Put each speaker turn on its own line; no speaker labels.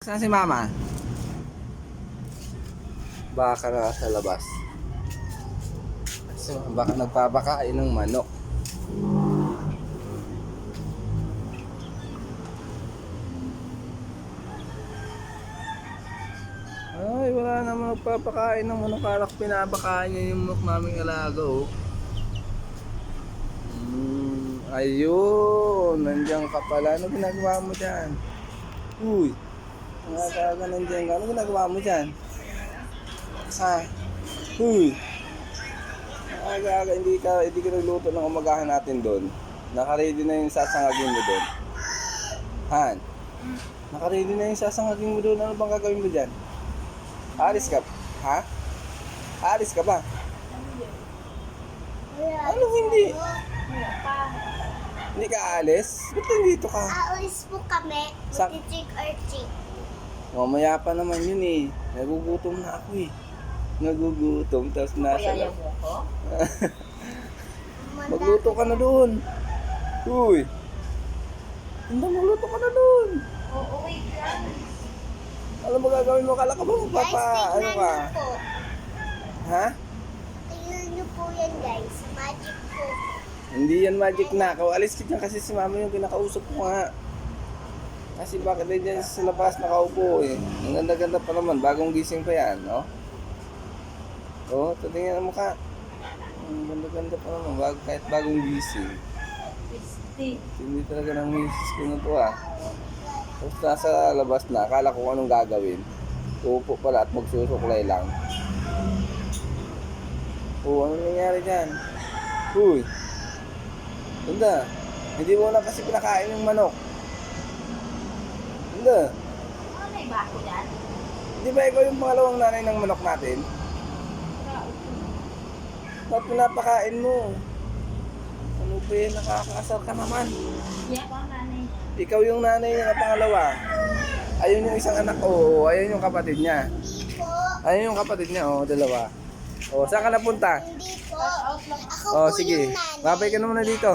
Saan si mama? Baka na sa labas. So, baka nagpapakain ng manok. Ay, wala naman nagpapakain ng manok. Kalak pinapakain niya yung manok naming alaga, oh. Ayun, nandiyan ka pala. Ano ginagawa mo dyan? Uy, nakakaga nandiyan ka. Ano ginagawa mo dyan? Ha? Uy, nakakaga, hindi ka nagluto ng umagahan natin doon. Nakaready na yung sasangagin mo doon. Han? Nakaready na yung sasangagin mo doon. Ano bang gagawin mo dyan? Alis ka? Ha? Alis ka ba? Ano hindi? Hindi ka alis? Ba't nandito ka?
Aalis po kami. Mag-trick or treat.
Mamaya pa naman yun eh. Nagugutom na ako eh. Nagugutom. Tapos nasa
Kaya mo ko?
Magluto ka na doon. Uy. Hindi, magluto ka na doon.
Oo, wait lang.
Ano ba gagawin mo? Kala ka ba magpapa... Ano
Guys,
ka?
tingnan niyo po.
Ha?
Tingnan niyo po yan, guys. Magic po.
Hindi yan magic na. Alis ka dyan kasi si mama yung kinakausap ko nga. Kasi bakit din dyan sa labas nakaupo eh. Ang ganda-ganda pa naman. Bagong gising pa yan, no? Oo, tatingin ang mukha. Ang ganda-ganda pa naman. Kahit bagong gising. Hindi talaga ng misis ko na to ah. Tapos nasa labas na. Akala ko anong gagawin. Uupo pala at magsusuklay lang. Oo, ano nangyari dyan? Uy! Ganda. Hindi mo na kasi pinakain yung manok. Ganda.
Ano may bako dyan?
Di ba ikaw yung pangalawang nanay ng manok natin? Ba't pinapakain mo? Ano ba yun? Nakakaasar ka naman.
Yan ko nanay.
Ikaw yung nanay niya na pangalawa. Ayun yung isang anak. Oo, ayun yung kapatid niya.
Hindi po.
Ayun yung kapatid niya. Oo, dalawa. Oo, saan ka napunta?
Hindi po.
Out lang.
Ako
Oo,
po
sige.
yung nanay.
Babay ka na muna dito.